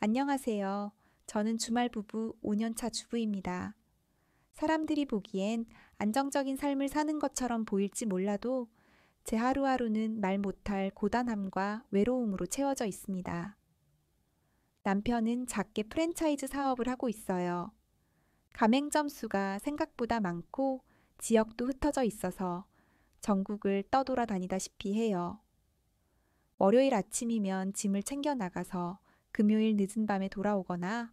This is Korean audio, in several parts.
안녕하세요. 저는 주말 부부 5년차 주부입니다. 사람들이 보기엔 안정적인 삶을 사는 것처럼 보일지 몰라도 제 하루하루는 말 못할 고단함과 외로움으로 채워져 있습니다. 남편은 작게 프랜차이즈 사업을 하고 있어요. 가맹점 수가 생각보다 많고 지역도 흩어져 있어서 전국을 떠돌아다니다시피 해요. 월요일 아침이면 짐을 챙겨 나가서 금요일 늦은 밤에 돌아오거나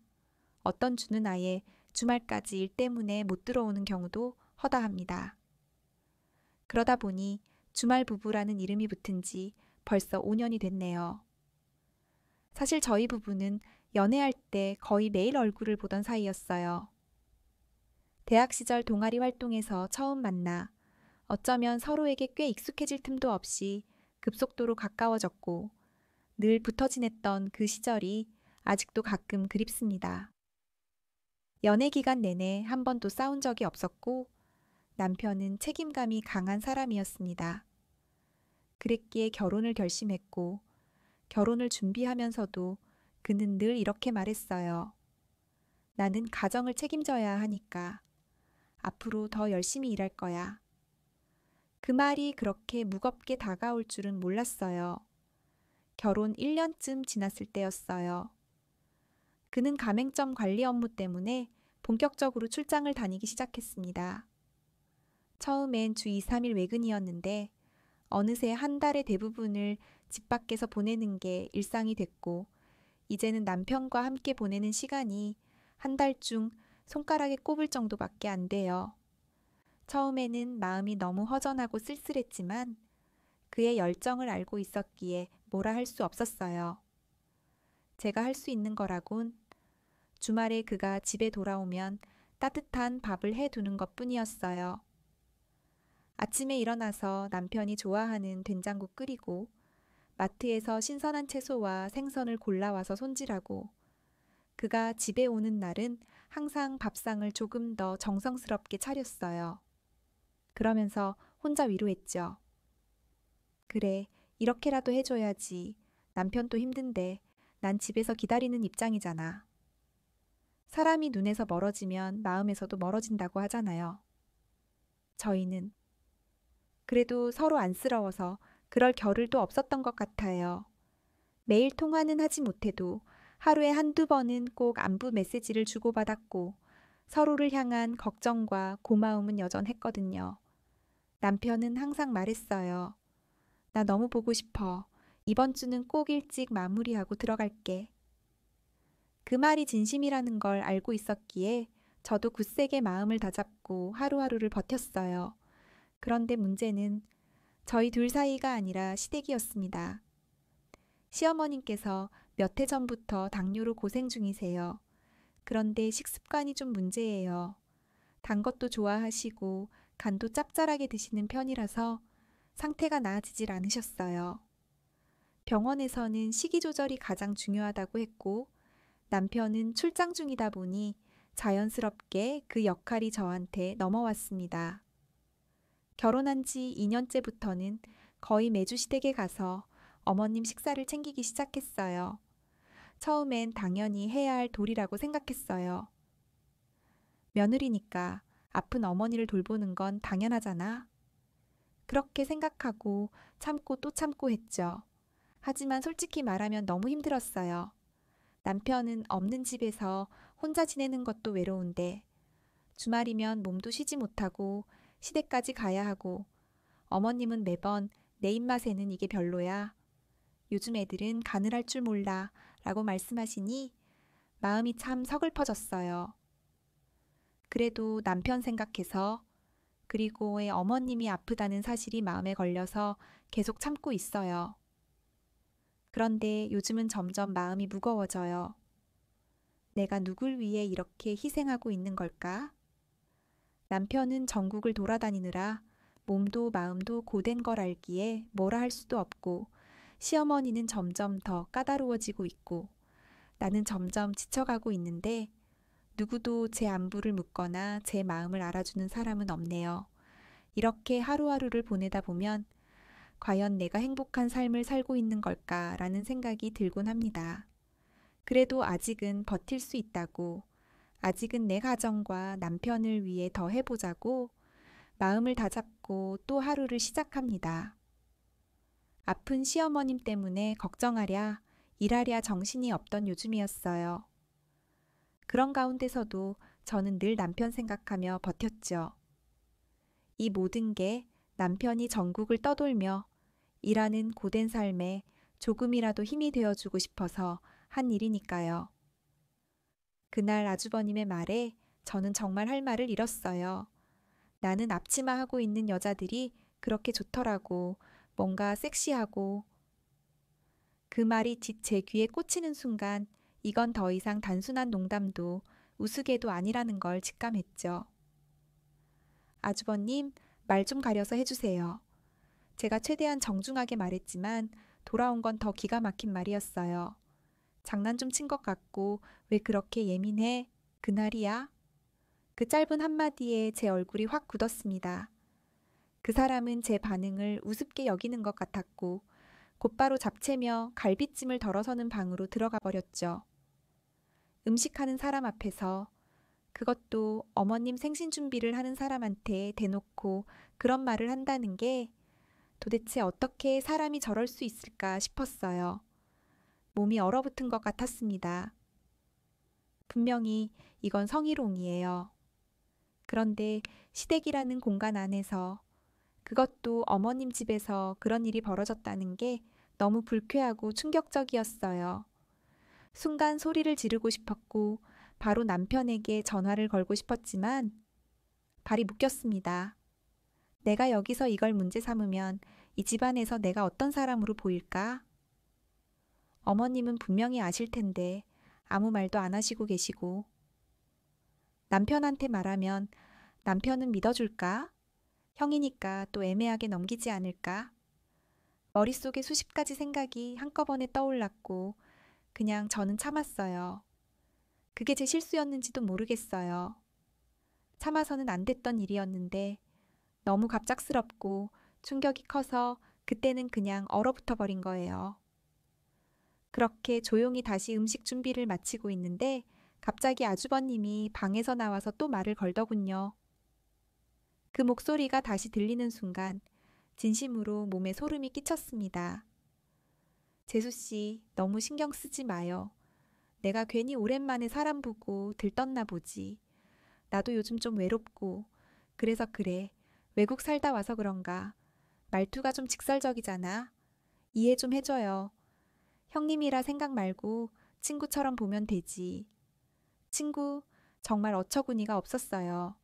어떤 주는 아예 주말까지 일 때문에 못 들어오는 경우도 허다합니다. 그러다 보니 주말 부부라는 이름이 붙은 지 벌써 5년이 됐네요. 사실 저희 부부는 연애할 때 거의 매일 얼굴을 보던 사이였어요. 대학 시절 동아리 활동에서 처음 만나 어쩌면 서로에게 꽤 익숙해질 틈도 없이 급속도로 가까워졌고 늘 붙어 지냈던 그 시절이 아직도 가끔 그립습니다. 연애 기간 내내 한 번도 싸운 적이 없었고 남편은 책임감이 강한 사람이었습니다. 그랬기에 결혼을 결심했고 결혼을 준비하면서도 그는 늘 이렇게 말했어요. 나는 가정을 책임져야 하니까 앞으로 더 열심히 일할 거야. 그 말이 그렇게 무겁게 다가올 줄은 몰랐어요. 결혼 1년쯤 지났을 때였어요. 그는 가맹점 관리 업무 때문에 본격적으로 출장을 다니기 시작했습니다. 처음엔 주 2, 3일 외근이었는데 어느새 한 달의 대부분을 집 밖에서 보내는 게 일상이 됐고 이제는 남편과 함께 보내는 시간이 한 달 중 손가락에 꼽을 정도밖에 안 돼요. 처음에는 마음이 너무 허전하고 쓸쓸했지만 그의 열정을 알고 있었기에 뭐라 할 수 없었어요. 제가 할 수 있는 거라곤 주말에 그가 집에 돌아오면 따뜻한 밥을 해두는 것뿐이었어요. 아침에 일어나서 남편이 좋아하는 된장국 끓이고 마트에서 신선한 채소와 생선을 골라와서 손질하고 그가 집에 오는 날은 항상 밥상을 조금 더 정성스럽게 차렸어요. 그러면서 혼자 위로했죠. 그래, 이렇게라도 해줘야지. 남편도 힘든데 난 집에서 기다리는 입장이잖아. 사람이 눈에서 멀어지면 마음에서도 멀어진다고 하잖아요. 저희는 그래도 서로 안쓰러워서 그럴 겨를도 없었던 것 같아요. 매일 통화는 하지 못해도 하루에 한두 번은 꼭 안부 메시지를 주고받았고 서로를 향한 걱정과 고마움은 여전했거든요. 남편은 항상 말했어요. 나 너무 보고 싶어. 이번 주는 꼭 일찍 마무리하고 들어갈게. 그 말이 진심이라는 걸 알고 있었기에 저도 굳세게 마음을 다잡고 하루하루를 버텼어요. 그런데 문제는 저희 둘 사이가 아니라 시댁이었습니다. 시어머님께서 몇 해 전부터 당뇨로 고생 중이세요. 그런데 식습관이 좀 문제예요. 단 것도 좋아하시고 간도 짭짤하게 드시는 편이라서 상태가 나아지질 않으셨어요. 병원에서는 식이 조절이 가장 중요하다고 했고 남편은 출장 중이다 보니 자연스럽게 그 역할이 저한테 넘어왔습니다. 결혼한 지 2년째부터는 거의 매주 시댁에 가서 어머님 식사를 챙기기 시작했어요. 처음엔 당연히 해야 할 도리라고 생각했어요. 며느리니까 아픈 어머니를 돌보는 건 당연하잖아. 그렇게 생각하고 참고 또 참고 했죠. 하지만 솔직히 말하면 너무 힘들었어요. 남편은 없는 집에서 혼자 지내는 것도 외로운데 주말이면 몸도 쉬지 못하고 시댁까지 가야 하고 어머님은 매번 내 입맛에는 이게 별로야. 요즘 애들은 간을 할 줄 몰라 라고 말씀하시니 마음이 참 서글퍼졌어요. 그래도 남편 생각해서 그리고 애 어머님이 아프다는 사실이 마음에 걸려서 계속 참고 있어요. 그런데 요즘은 점점 마음이 무거워져요. 내가 누굴 위해 이렇게 희생하고 있는 걸까? 남편은 전국을 돌아다니느라 몸도 마음도 고된 걸 알기에 뭐라 할 수도 없고 시어머니는 점점 더 까다로워지고 있고 나는 점점 지쳐가고 있는데 누구도 제 안부를 묻거나 제 마음을 알아주는 사람은 없네요. 이렇게 하루하루를 보내다 보면 과연 내가 행복한 삶을 살고 있는 걸까라는 생각이 들곤 합니다. 그래도 아직은 버틸 수 있다고, 아직은 내 가정과 남편을 위해 더 해보자고 마음을 다잡고 또 하루를 시작합니다. 아픈 시어머님 때문에 걱정하랴, 일하랴 정신이 없던 요즘이었어요. 그런 가운데서도 저는 늘 남편 생각하며 버텼죠. 이 모든 게 남편이 전국을 떠돌며 일하는 고된 삶에 조금이라도 힘이 되어주고 싶어서 한 일이니까요. 그날 아주버님의 말에 저는 정말 할 말을 잃었어요. 나는 앞치마 하고 있는 여자들이 그렇게 좋더라고. 뭔가 섹시하고. 그 말이 제 귀에 꽂히는 순간 이건 더 이상 단순한 농담도 우스개도 아니라는 걸 직감했죠. 아주버님, 말 좀 가려서 해주세요. 제가 최대한 정중하게 말했지만 돌아온 건 더 기가 막힌 말이었어요. 장난 좀 친 것 같고 왜 그렇게 예민해? 그날이야? 그 짧은 한마디에 제 얼굴이 확 굳었습니다. 그 사람은 제 반응을 우습게 여기는 것 같았고 곧바로 잡채며 갈비찜을 덜어서는 방으로 들어가 버렸죠. 음식하는 사람 앞에서, 그것도 어머님 생신 준비를 하는 사람한테 대놓고 그런 말을 한다는 게 도대체 어떻게 사람이 저럴 수 있을까 싶었어요. 몸이 얼어붙은 것 같았습니다. 분명히 이건 성희롱이에요. 그런데 시댁이라는 공간 안에서, 그것도 어머님 집에서 그런 일이 벌어졌다는 게 너무 불쾌하고 충격적이었어요. 순간 소리를 지르고 싶었고 바로 남편에게 전화를 걸고 싶었지만 발이 묶였습니다. 내가 여기서 이걸 문제 삼으면 이 집안에서 내가 어떤 사람으로 보일까? 어머님은 분명히 아실 텐데 아무 말도 안 하시고 계시고, 남편한테 말하면 남편은 믿어줄까? 형이니까 또 애매하게 넘기지 않을까? 머릿속에 수십 가지 생각이 한꺼번에 떠올랐고 그냥 저는 참았어요. 그게 제 실수였는지도 모르겠어요. 참아서는 안 됐던 일이었는데 너무 갑작스럽고 충격이 커서 그때는 그냥 얼어붙어 버린 거예요. 그렇게 조용히 다시 음식 준비를 마치고 있는데 갑자기 아주버님이 방에서 나와서 또 말을 걸더군요. 그 목소리가 다시 들리는 순간 진심으로 몸에 소름이 끼쳤습니다. 재수씨, 너무 신경 쓰지 마요. 내가 괜히 오랜만에 사람 보고 들떴나 보지. 나도 요즘 좀 외롭고 그래서 그래. 외국 살다 와서 그런가. 말투가 좀 직설적이잖아. 이해 좀 해줘요. 형님이라 생각 말고 친구처럼 보면 되지. 친구, 정말 어처구니가 없었어요.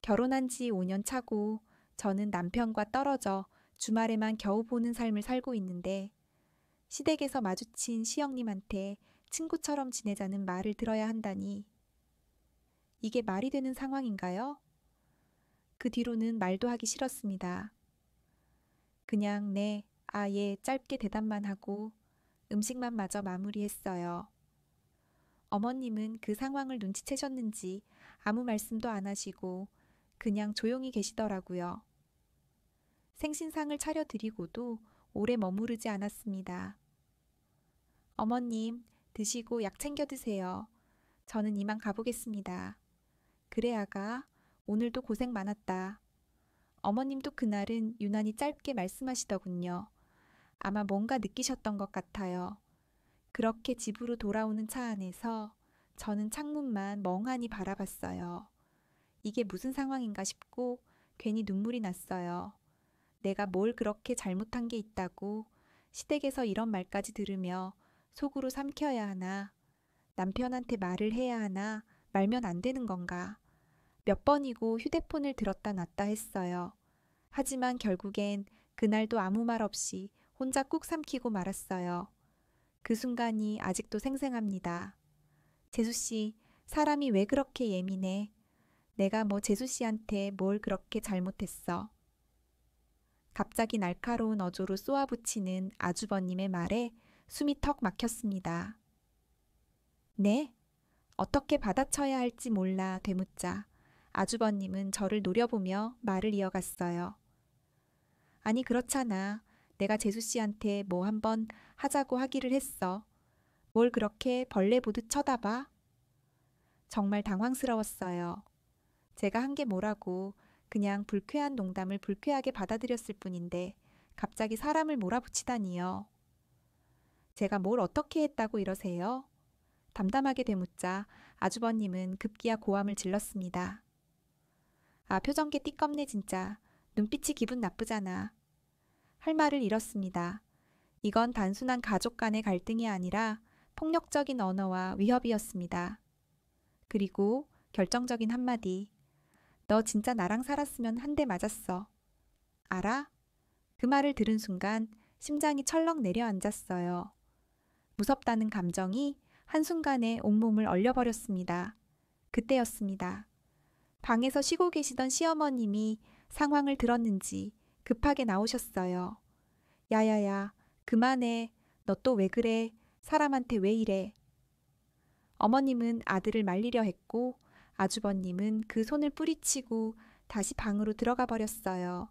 결혼한 지 5년 차고 저는 남편과 떨어져 주말에만 겨우 보는 삶을 살고 있는데 시댁에서 마주친 시형님한테 친구처럼 지내자는 말을 들어야 한다니. 이게 말이 되는 상황인가요? 그 뒤로는 말도 하기 싫었습니다. 그냥 네, 아, 예, 짧게 대답만 하고 음식만 마저 마무리했어요. 어머님은 그 상황을 눈치채셨는지 아무 말씀도 안 하시고 그냥 조용히 계시더라고요. 생신상을 차려드리고도 오래 머무르지 않았습니다. 어머님, 드시고 약 챙겨 드세요. 저는 이만 가보겠습니다. 그래, 아가. 오늘도 고생 많았다. 어머님도 그날은 유난히 짧게 말씀하시더군요. 아마 뭔가 느끼셨던 것 같아요. 그렇게 집으로 돌아오는 차 안에서 저는 창문만 멍하니 바라봤어요. 이게 무슨 상황인가 싶고 괜히 눈물이 났어요. 내가 뭘 그렇게 잘못한 게 있다고 시댁에서 이런 말까지 들으며 속으로 삼켜야 하나, 남편한테 말을 해야 하나, 말면 안 되는 건가. 몇 번이고 휴대폰을 들었다 놨다 했어요. 하지만 결국엔 그날도 아무 말 없이 혼자 꾹 삼키고 말았어요. 그 순간이 아직도 생생합니다. 재수씨, 사람이 왜 그렇게 예민해? 내가 뭐 재수씨한테 뭘 그렇게 잘못했어? 갑자기 날카로운 어조로 쏘아붙이는 아주버님의 말에 숨이 턱 막혔습니다. 네? 어떻게 받아쳐야 할지 몰라 되묻자 아주버님은 저를 노려보며 말을 이어갔어요. 아니 그렇잖아. 내가 재수씨한테 뭐 한번 하자고 하기를 했어. 뭘 그렇게 벌레 보듯 쳐다봐? 정말 당황스러웠어요. 제가 한 게 뭐라고 그냥 불쾌한 농담을 불쾌하게 받아들였을 뿐인데 갑자기 사람을 몰아붙이다니요. 제가 뭘 어떻게 했다고 이러세요? 담담하게 되묻자 아주버님은 급기야 고함을 질렀습니다. 아, 표정계 띠껍네 진짜. 눈빛이 기분 나쁘잖아. 할 말을 잃었습니다. 이건 단순한 가족 간의 갈등이 아니라 폭력적인 언어와 위협이었습니다. 그리고 결정적인 한마디. 너 진짜 나랑 살았으면 한 대 맞았어. 알아? 그 말을 들은 순간 심장이 철렁 내려앉았어요. 무섭다는 감정이 한순간에 온몸을 얼려버렸습니다. 그때였습니다. 방에서 쉬고 계시던 시어머님이 상황을 들었는지 급하게 나오셨어요. 야야야, 그만해. 너 또 왜 그래? 사람한테 왜 이래? 어머님은 아들을 말리려 했고 아주버님은 그 손을 뿌리치고 다시 방으로 들어가 버렸어요.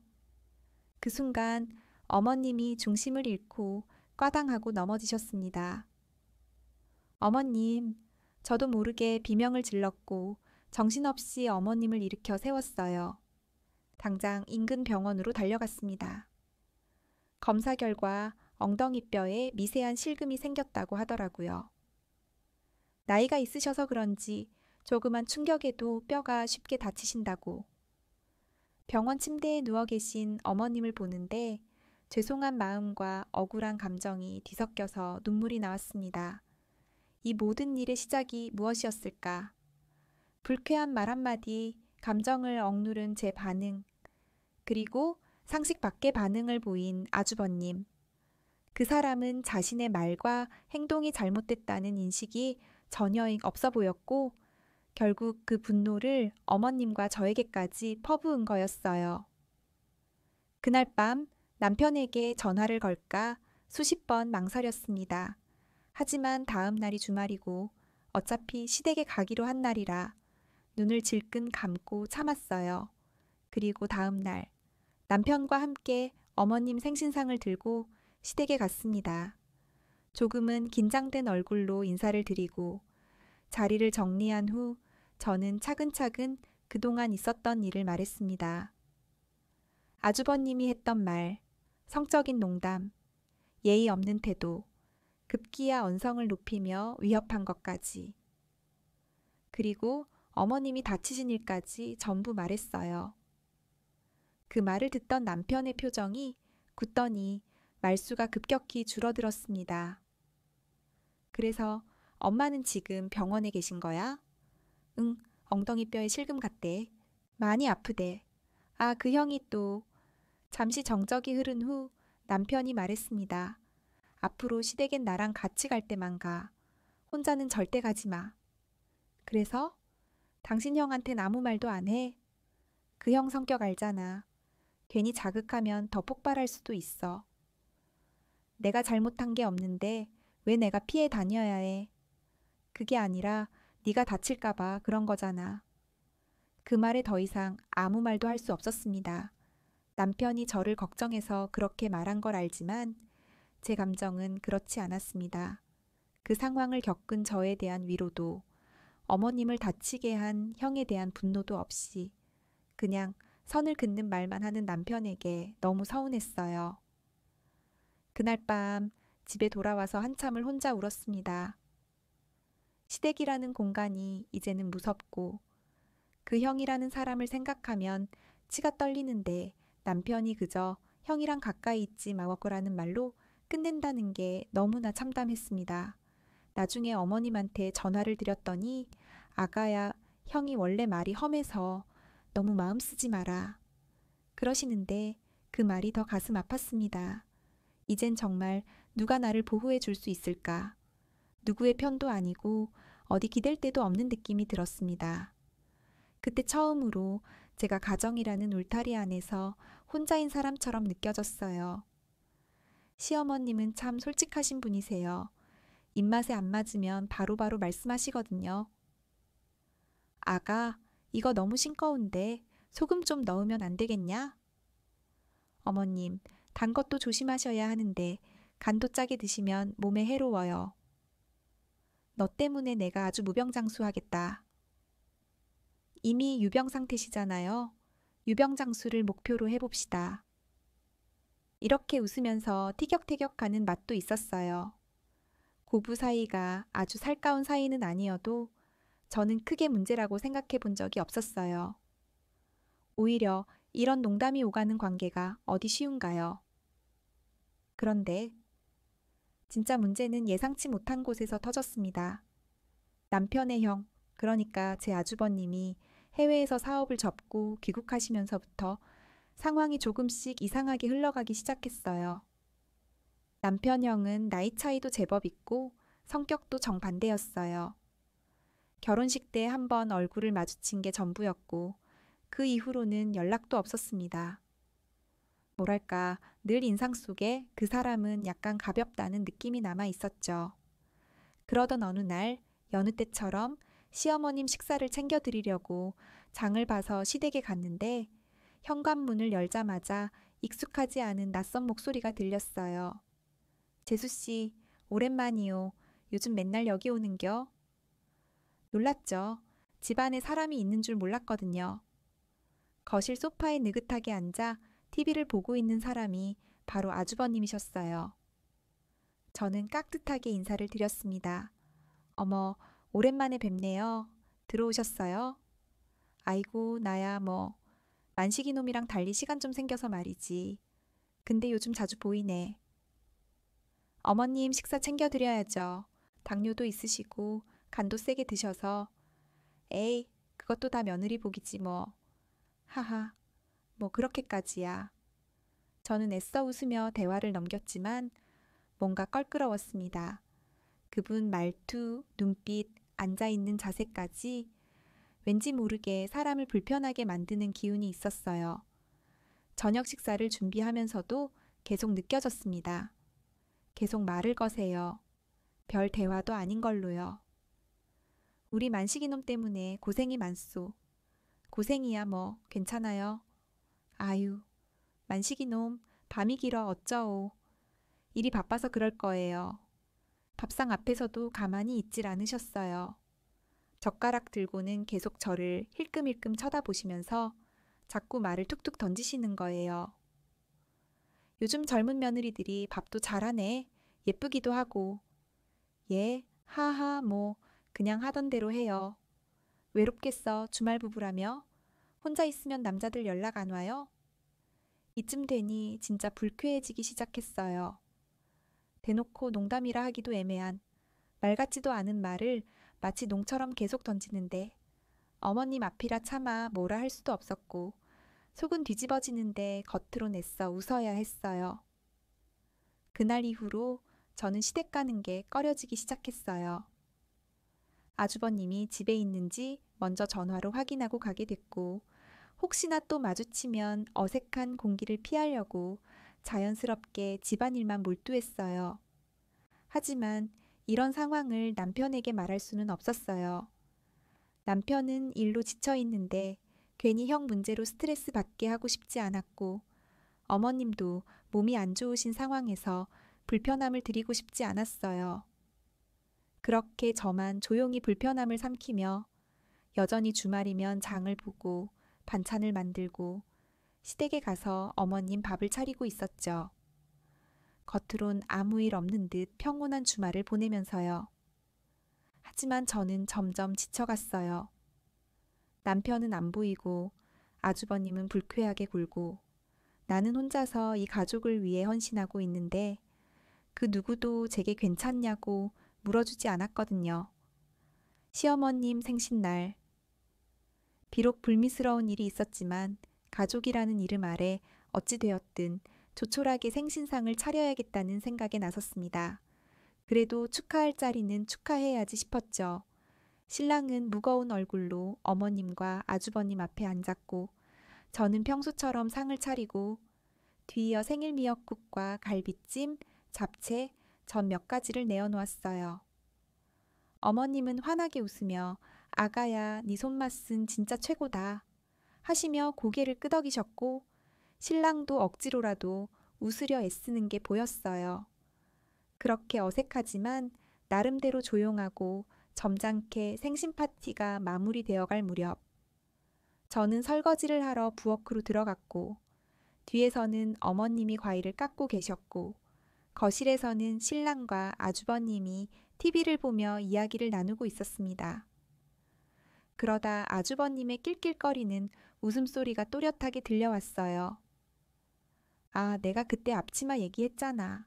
그 순간 어머님이 중심을 잃고 꽈당하고 넘어지셨습니다. 어머님, 저도 모르게 비명을 질렀고 정신없이 어머님을 일으켜 세웠어요. 당장 인근 병원으로 달려갔습니다. 검사 결과 엉덩이뼈에 미세한 실금이 생겼다고 하더라고요. 나이가 있으셔서 그런지 조그만 충격에도 뼈가 쉽게 다치신다고. 병원 침대에 누워 계신 어머님을 보는데 죄송한 마음과 억울한 감정이 뒤섞여서 눈물이 나왔습니다. 이 모든 일의 시작이 무엇이었을까? 불쾌한 말 한마디, 감정을 억누른 제 반응, 그리고 상식 밖의 반응을 보인 아주버님. 그 사람은 자신의 말과 행동이 잘못됐다는 인식이 전혀 없어 보였고 결국 그 분노를 어머님과 저에게까지 퍼부은 거였어요. 그날 밤 남편에게 전화를 걸까 수십 번 망설였습니다. 하지만 다음 날이 주말이고 어차피 시댁에 가기로 한 날이라 눈을 질끈 감고 참았어요. 그리고 다음 날 남편과 함께 어머님 생신상을 들고 시댁에 갔습니다. 조금은 긴장된 얼굴로 인사를 드리고 자리를 정리한 후 저는 차근차근 그동안 있었던 일을 말했습니다. 아주버님이 했던 말, 성적인 농담, 예의 없는 태도, 급기야 언성을 높이며 위협한 것까지. 그리고 어머님이 다치신 일까지 전부 말했어요. 그 말을 듣던 남편의 표정이 굳더니 말수가 급격히 줄어들었습니다. 그래서 엄마는 지금 병원에 계신 거야? 응, 엉덩이뼈에 실금 갔대. 많이 아프대. 아, 그 형이 또. 잠시 정적이 흐른 후 남편이 말했습니다. 앞으로 시댁엔 나랑 같이 갈 때만 가. 혼자는 절대 가지 마. 그래서? 당신 형한텐 아무 말도 안 해? 그 형 성격 알잖아. 괜히 자극하면 더 폭발할 수도 있어. 내가 잘못한 게 없는데 왜 내가 피해 다녀야 해? 그게 아니라 네가 다칠까 봐 그런 거잖아. 그 말에 더 이상 아무 말도 할 수 없었습니다. 남편이 저를 걱정해서 그렇게 말한 걸 알지만 제 감정은 그렇지 않았습니다. 그 상황을 겪은 저에 대한 위로도 어머님을 다치게 한 형에 대한 분노도 없이 그냥 선을 긋는 말만 하는 남편에게 너무 서운했어요. 그날 밤 집에 돌아와서 한참을 혼자 울었습니다. 시댁이라는 공간이 이제는 무섭고 그 형이라는 사람을 생각하면 치가 떨리는데 남편이 그저 형이랑 가까이 있지 마거라는 말로 끝낸다는 게 너무나 참담했습니다. 나중에 어머님한테 전화를 드렸더니 아가야, 형이 원래 말이 험해서 너무 마음 쓰지 마라. 그러시는데 그 말이 더 가슴 아팠습니다. 이젠 정말 누가 나를 보호해 줄 수 있을까? 누구의 편도 아니고 어디 기댈 데도 없는 느낌이 들었습니다. 그때 처음으로 제가 가정이라는 울타리 안에서 혼자인 사람처럼 느껴졌어요. 시어머님은 참 솔직하신 분이세요. 입맛에 안 맞으면 바로바로 말씀하시거든요. 아가, 이거 너무 싱거운데 소금 좀 넣으면 안 되겠냐? 어머님, 단 것도 조심하셔야 하는데 간도 짜게 드시면 몸에 해로워요. 너 때문에 내가 아주 무병장수하겠다. 이미 유병 상태시잖아요. 유병장수를 목표로 해봅시다. 이렇게 웃으면서 티격태격하는 맛도 있었어요. 고부 사이가 아주 살가운 사이는 아니어도 저는 크게 문제라고 생각해 본 적이 없었어요. 오히려 이런 농담이 오가는 관계가 어디 쉬운가요? 그런데 진짜 문제는 예상치 못한 곳에서 터졌습니다. 남편의 형, 그러니까 제 아주버님이 해외에서 사업을 접고 귀국하시면서부터 상황이 조금씩 이상하게 흘러가기 시작했어요. 남편 형은 나이 차이도 제법 있고 성격도 정반대였어요. 결혼식 때 한 번 얼굴을 마주친 게 전부였고 그 이후로는 연락도 없었습니다. 뭐랄까, 늘 인상 속에 그 사람은 약간 가볍다는 느낌이 남아 있었죠. 그러던 어느 날 여느 때처럼 시어머님 식사를 챙겨드리려고 장을 봐서 시댁에 갔는데 현관문을 열자마자 익숙하지 않은 낯선 목소리가 들렸어요. 재수씨, 오랜만이요. 요즘 맨날 여기 오는겨? 놀랐죠. 집안에 사람이 있는 줄 몰랐거든요. 거실 소파에 느긋하게 앉아 TV를 보고 있는 사람이 바로 아주버님이셨어요. 저는 깍듯하게 인사를 드렸습니다. 어머, 오랜만에 뵙네요. 들어오셨어요? 아이고, 나야 뭐. 만식이 놈이랑 달리 시간 좀 생겨서 말이지. 근데 요즘 자주 보이네. 어머님 식사 챙겨드려야죠. 당뇨도 있으시고 간도 세게 드셔서. 에이, 그것도 다 며느리 복이지 뭐. 하하, 뭐 그렇게까지야. 저는 애써 웃으며 대화를 넘겼지만 뭔가 껄끄러웠습니다. 그분 말투, 눈빛, 앉아있는 자세까지 왠지 모르게 사람을 불편하게 만드는 기운이 있었어요. 저녁 식사를 준비하면서도 계속 느껴졌습니다. 계속 말을 거세요. 별 대화도 아닌 걸로요. 우리 만식이놈 때문에 고생이 많소. 고생이야 뭐 괜찮아요. 아유, 만식이놈 밤이 길어 어쩌오. 일이 바빠서 그럴 거예요. 밥상 앞에서도 가만히 있질 않으셨어요. 젓가락 들고는 계속 저를 힐끔힐끔 쳐다보시면서 자꾸 말을 툭툭 던지시는 거예요. 요즘 젊은 며느리들이 밥도 잘하네. 예쁘기도 하고. 예, 하하, 뭐 그냥 하던 대로 해요. 외롭겠어, 주말 부부라며? 혼자 있으면 남자들 연락 안 와요? 이쯤 되니 진짜 불쾌해지기 시작했어요. 대놓고 농담이라 하기도 애매한 말 같지도 않은 말을 마치 농처럼 계속 던지는데 어머님 앞이라 차마 뭐라 할 수도 없었고 속은 뒤집어지는데 겉으로 애써 웃어야 했어요. 그날 이후로 저는 시댁 가는 게 꺼려지기 시작했어요. 아주버님이 집에 있는지 먼저 전화로 확인하고 가게 됐고 혹시나 또 마주치면 어색한 공기를 피하려고 자연스럽게 집안일만 몰두했어요. 하지만 이런 상황을 남편에게 말할 수는 없었어요. 남편은 일로 지쳐 있는데 괜히 형 문제로 스트레스 받게 하고 싶지 않았고 어머님도 몸이 안 좋으신 상황에서 불편함을 드리고 싶지 않았어요. 그렇게 저만 조용히 불편함을 삼키며 여전히 주말이면 장을 보고 반찬을 만들고 시댁에 가서 어머님 밥을 차리고 있었죠. 겉으론 아무 일 없는 듯 평온한 주말을 보내면서요. 하지만 저는 점점 지쳐갔어요. 남편은 안 보이고 아주버님은 불쾌하게 굴고 나는 혼자서 이 가족을 위해 헌신하고 있는데 그 누구도 제게 괜찮냐고 물어주지 않았거든요. 시어머님 생신날. 비록 불미스러운 일이 있었지만 가족이라는 이름 아래 어찌되었든 조촐하게 생신상을 차려야겠다는 생각에 나섰습니다. 그래도 축하할 자리는 축하해야지 싶었죠. 신랑은 무거운 얼굴로 어머님과 아주버님 앞에 앉았고 저는 평소처럼 상을 차리고 뒤이어 생일 미역국과 갈비찜, 잡채, 전 몇 가지를 내어놓았어요. 어머님은 환하게 웃으며 아가야, 네 손맛은 진짜 최고다 하시며 고개를 끄덕이셨고 신랑도 억지로라도 웃으려 애쓰는 게 보였어요. 그렇게 어색하지만 나름대로 조용하고 점잖게 생신 파티가 마무리되어 갈 무렵 저는 설거지를 하러 부엌으로 들어갔고 뒤에서는 어머님이 과일을 깎고 계셨고 거실에서는 신랑과 아주버님이 TV를 보며 이야기를 나누고 있었습니다. 그러다 아주버님의 낄낄거리는 웃음소리가 또렷하게 들려왔어요. 아, 내가 그때 앞치마 얘기했잖아.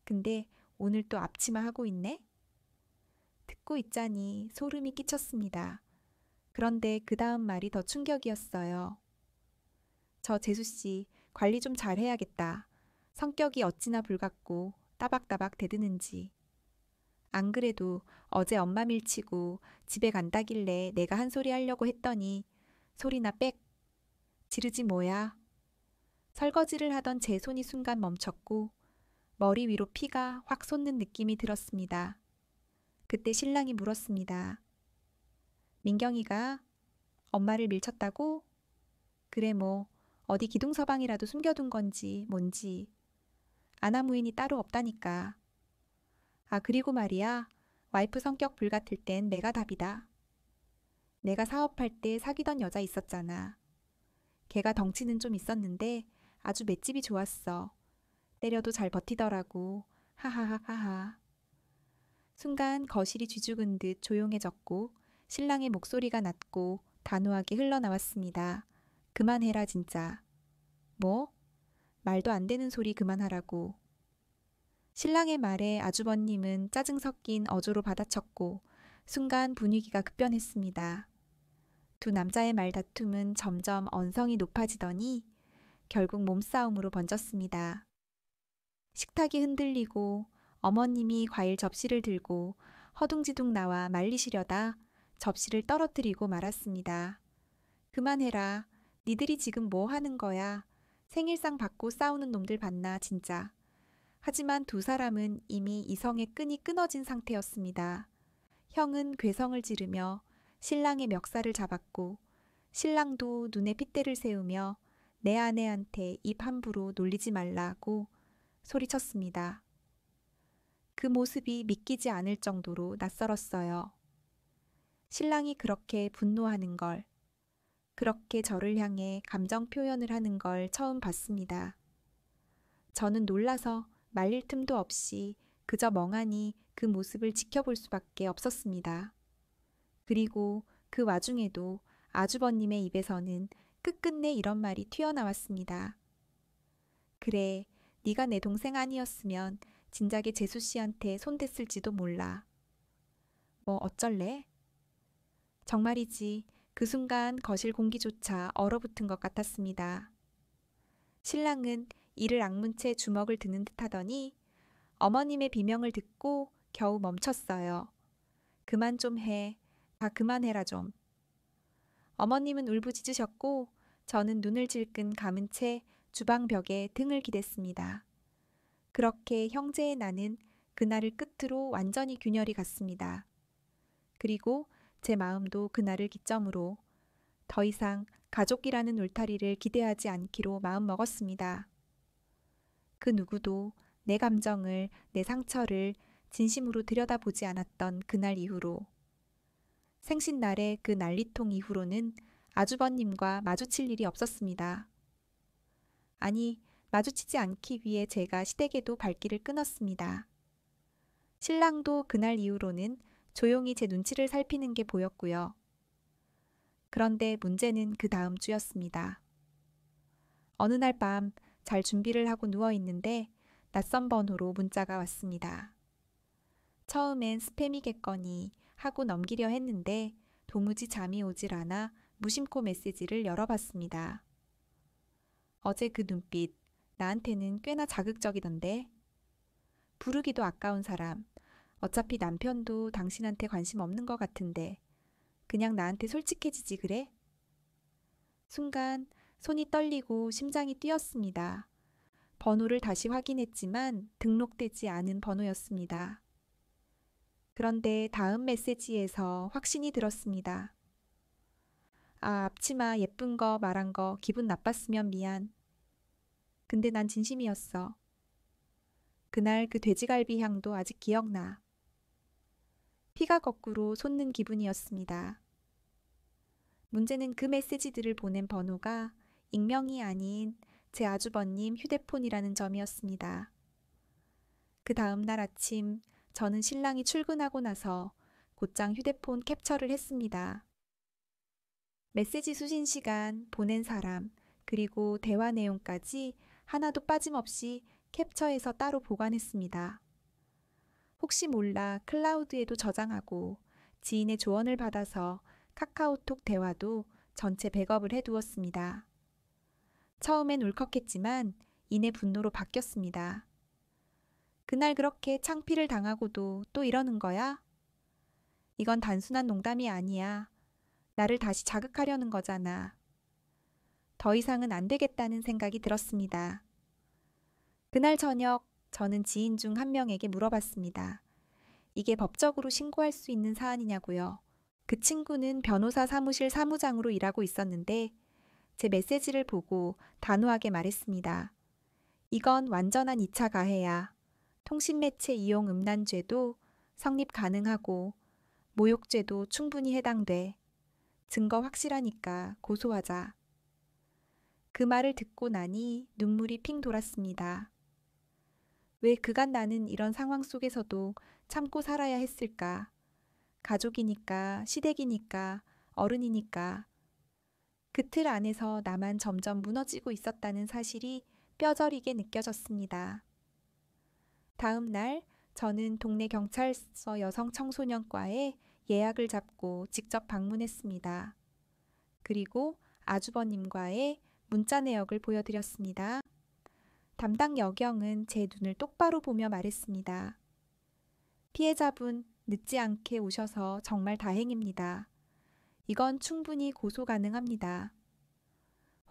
근데 오늘 또 앞치마 하고 있네? 듣고 있자니 소름이 끼쳤습니다. 그런데 그 다음 말이 더 충격이었어요. 저 재수씨 관리 좀 잘해야겠다. 성격이 어찌나 불같고 따박따박 대드는지. 안 그래도 어제 엄마 밀치고 집에 간다길래 내가 한 소리 하려고 했더니 소리나 빽 지르지 뭐야. 설거지를 하던 제 손이 순간 멈췄고 머리 위로 피가 확 솟는 느낌이 들었습니다. 그때 신랑이 물었습니다. 민경이가 엄마를 밀쳤다고? 그래 뭐 어디 기둥서방이라도 숨겨둔 건지 뭔지. 아나무인이 따로 없다니까. 아 그리고 말이야. 와이프 성격 불같을 땐 내가 답이다. 내가 사업할 때 사귀던 여자 있었잖아. 걔가 덩치는 좀 있었는데 아주 맷집이 좋았어. 때려도 잘 버티더라고. 하하하하하. 순간 거실이 쥐죽은 듯 조용해졌고 신랑의 목소리가 낮고 단호하게 흘러나왔습니다. 그만해라 진짜. 뭐? 말도 안 되는 소리 그만하라고. 신랑의 말에 아주버님은 짜증 섞인 어조로 받아쳤고 순간 분위기가 급변했습니다. 두 남자의 말다툼은 점점 언성이 높아지더니 결국 몸싸움으로 번졌습니다. 식탁이 흔들리고 어머님이 과일 접시를 들고 허둥지둥 나와 말리시려다 접시를 떨어뜨리고 말았습니다. 그만해라. 니들이 지금 뭐 하는 거야. 생일상 받고 싸우는 놈들 봤나 진짜. 하지만 두 사람은 이미 이성의 끈이 끊어진 상태였습니다. 형은 괴성을 지르며 신랑의 멱살을 잡았고 신랑도 눈에 핏대를 세우며 내 아내한테 입 함부로 놀리지 말라고 소리쳤습니다. 그 모습이 믿기지 않을 정도로 낯설었어요. 신랑이 그렇게 분노하는 걸, 그렇게 저를 향해 감정 표현을 하는 걸 처음 봤습니다. 저는 놀라서 말릴 틈도 없이 그저 멍하니 그 모습을 지켜볼 수밖에 없었습니다. 그리고 그 와중에도 아주버님의 입에서는 끝끝내 이런 말이 튀어나왔습니다. 그래, 네가 내 동생 아니었으면 진작에 재수 씨한테 손댔을지도 몰라. 뭐 어쩔래? 정말이지 그 순간 거실 공기조차 얼어붙은 것 같았습니다. 신랑은 이를 악문 채 주먹을 드는 듯 하더니 어머님의 비명을 듣고 겨우 멈췄어요. 그만 좀 해. 다 그만해라 좀. 어머님은 울부짖으셨고 저는 눈을 질끈 감은 채 주방 벽에 등을 기댔습니다. 그렇게 형제의 나는 그날을 끝으로 완전히 균열이 갔습니다. 그리고 제 마음도 그날을 기점으로 더 이상 가족이라는 울타리를 기대하지 않기로 마음먹었습니다. 그 누구도 내 감정을, 내 상처를 진심으로 들여다보지 않았던 그날 이후로 생신날의 그 난리통 이후로는 아주버님과 마주칠 일이 없었습니다. 아니, 마주치지 않기 위해 제가 시댁에도 발길을 끊었습니다. 신랑도 그날 이후로는 조용히 제 눈치를 살피는 게 보였고요. 그런데 문제는 그 다음 주였습니다. 어느 날 밤 잘 준비를 하고 누워 있는데 낯선 번호로 문자가 왔습니다. 처음엔 스팸이겠거니 하고 넘기려 했는데 도무지 잠이 오질 않아 무심코 메시지를 열어봤습니다. 어제 그 눈빛 나한테는 꽤나 자극적이던데. 부르기도 아까운 사람. 어차피 남편도 당신한테 관심 없는 것 같은데 그냥 나한테 솔직해지지 그래? 순간 손이 떨리고 심장이 뛰었습니다. 번호를 다시 확인했지만 등록되지 않은 번호였습니다. 그런데 다음 메시지에서 확신이 들었습니다. 아, 앞치마 예쁜 거 말한 거 기분 나빴으면 미안. 근데 난 진심이었어. 그날 그 돼지갈비 향도 아직 기억나. 피가 거꾸로 솟는 기분이었습니다. 문제는 그 메시지들을 보낸 번호가 익명이 아닌 제 아주버님 휴대폰이라는 점이었습니다. 그 다음 날 아침 저는 신랑이 출근하고 나서 곧장 휴대폰 캡처를 했습니다. 메시지 수신 시간, 보낸 사람, 그리고 대화 내용까지 하나도 빠짐없이 캡처해서 따로 보관했습니다. 혹시 몰라 클라우드에도 저장하고 지인의 조언을 받아서 카카오톡 대화도 전체 백업을 해두었습니다. 처음엔 울컥했지만 이내 분노로 바뀌었습니다. 그날 그렇게 창피를 당하고도 또 이러는 거야? 이건 단순한 농담이 아니야. 나를 다시 자극하려는 거잖아. 더 이상은 안 되겠다는 생각이 들었습니다. 그날 저녁 저는 지인 중 한 명에게 물어봤습니다. 이게 법적으로 신고할 수 있는 사안이냐고요. 그 친구는 변호사 사무실 사무장으로 일하고 있었는데 제 메시지를 보고 단호하게 말했습니다. 이건 완전한 2차 가해야. 통신매체 이용 음란죄도 성립 가능하고 모욕죄도 충분히 해당돼. 증거 확실하니까 고소하자. 그 말을 듣고 나니 눈물이 핑 돌았습니다. 왜 그간 나는 이런 상황 속에서도 참고 살아야 했을까? 가족이니까, 시댁이니까, 어른이니까. 그 틀 안에서 나만 점점 무너지고 있었다는 사실이 뼈저리게 느껴졌습니다. 다음 날 저는 동네 경찰서 여성청소년과에 예약을 잡고 직접 방문했습니다. 그리고 아주버님과의 문자 내역을 보여드렸습니다. 담당 여경은 제 눈을 똑바로 보며 말했습니다. 피해자분 늦지 않게 오셔서 정말 다행입니다. 이건 충분히 고소 가능합니다.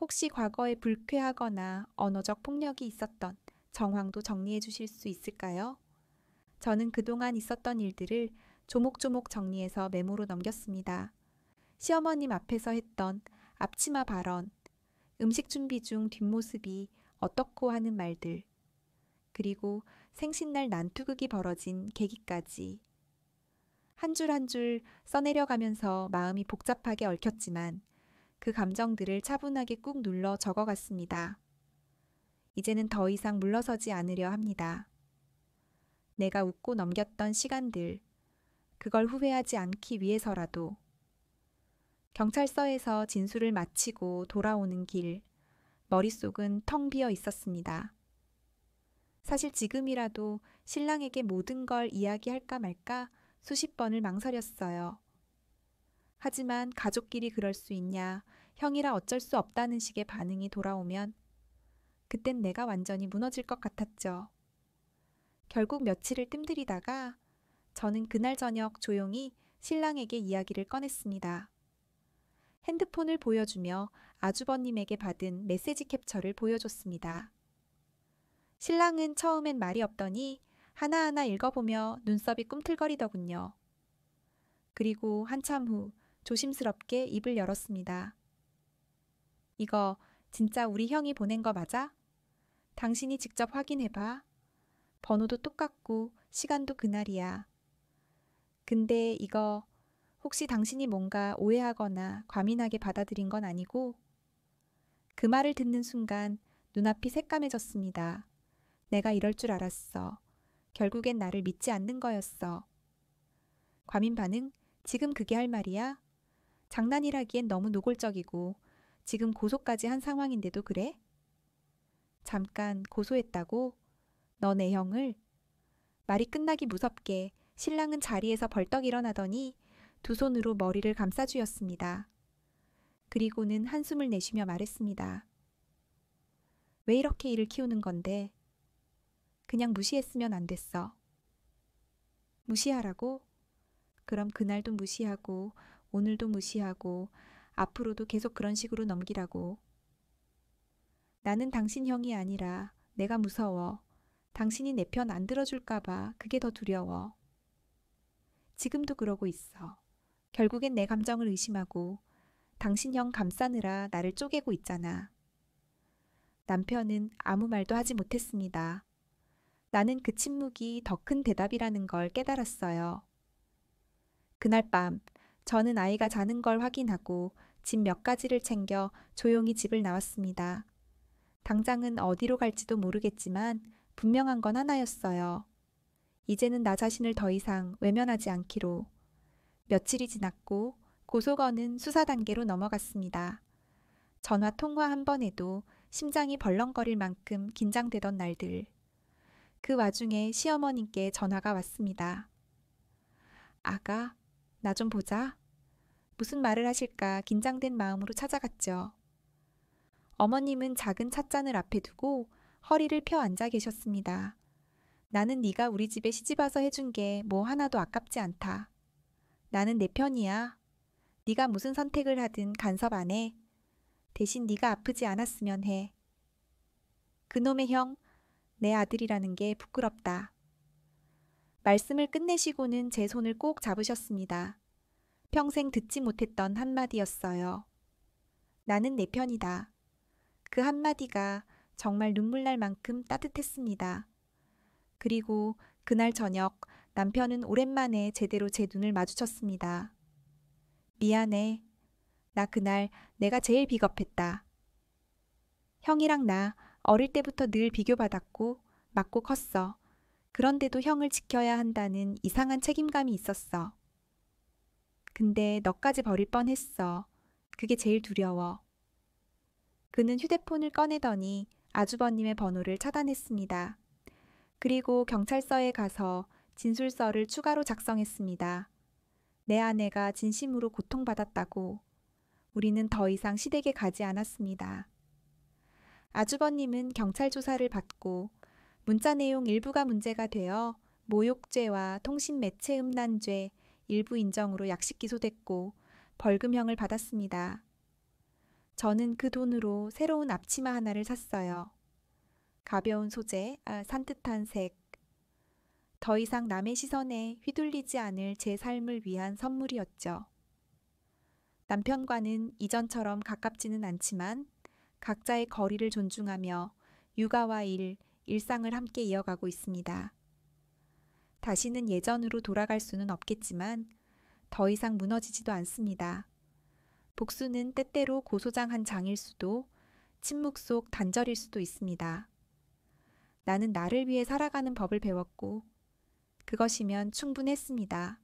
혹시 과거에 불쾌하거나 언어적 폭력이 있었던 정황도 정리해 주실 수 있을까요? 저는 그동안 있었던 일들을 조목조목 정리해서 메모로 넘겼습니다. 시어머님 앞에서 했던 앞치마 발언, 음식 준비 중 뒷모습이 어떻고 하는 말들, 그리고 생신날 난투극이 벌어진 계기까지. 한 줄 한 줄 써내려가면서 마음이 복잡하게 얽혔지만 그 감정들을 차분하게 꾹 눌러 적어갔습니다. 이제는 더 이상 물러서지 않으려 합니다. 내가 웃고 넘겼던 시간들, 그걸 후회하지 않기 위해서라도. 경찰서에서 진술을 마치고 돌아오는 길, 머릿속은 텅 비어 있었습니다. 사실 지금이라도 신랑에게 모든 걸 이야기할까 말까 수십 번을 망설였어요. 하지만 가족끼리 그럴 수 있냐, 형이라 어쩔 수 없다는 식의 반응이 돌아오면 그땐 내가 완전히 무너질 것 같았죠. 결국 며칠을 뜸들이다가 저는 그날 저녁 조용히 신랑에게 이야기를 꺼냈습니다. 핸드폰을 보여주며 아주버님에게 받은 메시지 캡처를 보여줬습니다. 신랑은 처음엔 말이 없더니 하나하나 읽어보며 눈썹이 꿈틀거리더군요. 그리고 한참 후 조심스럽게 입을 열었습니다. 이거 진짜 우리 형이 보낸 거 맞아? 당신이 직접 확인해봐. 번호도 똑같고 시간도 그날이야. 근데 이거 혹시 당신이 뭔가 오해하거나 과민하게 받아들인 건 아니고? 그 말을 듣는 순간 눈앞이 새까매졌습니다. 내가 이럴 줄 알았어. 결국엔 나를 믿지 않는 거였어. 과민 반응? 지금 그게 할 말이야? 장난이라기엔 너무 노골적이고 지금 고소까지 한 상황인데도 그래? 잠깐 고소했다고? 너 내 형을? 말이 끝나기 무섭게 신랑은 자리에서 벌떡 일어나더니 두 손으로 머리를 감싸주었습니다. 그리고는 한숨을 내쉬며 말했습니다. 왜 이렇게 일을 키우는 건데? 그냥 무시했으면 안 됐어. 무시하라고? 그럼 그날도 무시하고 오늘도 무시하고 앞으로도 계속 그런 식으로 넘기라고. 나는 당신 형이 아니라 내가 무서워. 당신이 내 편 안 들어줄까 봐 그게 더 두려워. 지금도 그러고 있어. 결국엔 내 감정을 의심하고 당신 형 감싸느라 나를 쪼개고 있잖아. 남편은 아무 말도 하지 못했습니다. 나는 그 침묵이 더 큰 대답이라는 걸 깨달았어요. 그날 밤 저는 아이가 자는 걸 확인하고 짐 몇 가지를 챙겨 조용히 집을 나왔습니다. 당장은 어디로 갈지도 모르겠지만 분명한 건 하나였어요. 이제는 나 자신을 더 이상 외면하지 않기로. 며칠이 지났고 고소건은 수사 단계로 넘어갔습니다. 전화 통화 한 번에도 심장이 벌렁거릴 만큼 긴장되던 날들. 그 와중에 시어머님께 전화가 왔습니다. 아가, 나 좀 보자. 무슨 말을 하실까 긴장된 마음으로 찾아갔죠. 어머님은 작은 찻잔을 앞에 두고 허리를 펴 앉아 계셨습니다. 나는 네가 우리 집에 시집와서 해준 게 뭐 하나도 아깝지 않다. 나는 내 편이야. 네가 무슨 선택을 하든 간섭 안 해. 대신 네가 아프지 않았으면 해. 그놈의 형, 내 아들이라는 게 부끄럽다. 말씀을 끝내시고는 제 손을 꼭 잡으셨습니다. 평생 듣지 못했던 한마디였어요. 나는 내 편이다. 그 한마디가 정말 눈물 날 만큼 따뜻했습니다. 그리고 그날 저녁 남편은 오랜만에 제대로 제 눈을 마주쳤습니다. 미안해. 나 그날 내가 제일 비겁했다. 형이랑 나 어릴 때부터 늘 비교받았고 맞고 컸어. 그런데도 형을 지켜야 한다는 이상한 책임감이 있었어. 근데 너까지 버릴 뻔했어. 그게 제일 두려워. 그는 휴대폰을 꺼내더니 아주버님의 번호를 차단했습니다. 그리고 경찰서에 가서 진술서를 추가로 작성했습니다. 내 아내가 진심으로 고통받았다고. 우리는 더 이상 시댁에 가지 않았습니다. 아주버님은 경찰 조사를 받고 문자 내용 일부가 문제가 되어 모욕죄와 통신매체 음란죄 일부 인정으로 약식 기소됐고 벌금형을 받았습니다. 저는 그 돈으로 새로운 앞치마 하나를 샀어요. 가벼운 소재, 산뜻한 색. 더 이상 남의 시선에 휘둘리지 않을 제 삶을 위한 선물이었죠. 남편과는 이전처럼 가깝지는 않지만 각자의 거리를 존중하며 육아와 일상을 함께 이어가고 있습니다. 다시는 예전으로 돌아갈 수는 없겠지만 더 이상 무너지지도 않습니다. 복수는 때때로 고소장 한 장일 수도 침묵 속 단절일 수도 있습니다. 나는 나를 위해 살아가는 법을 배웠고 그것이면 충분했습니다.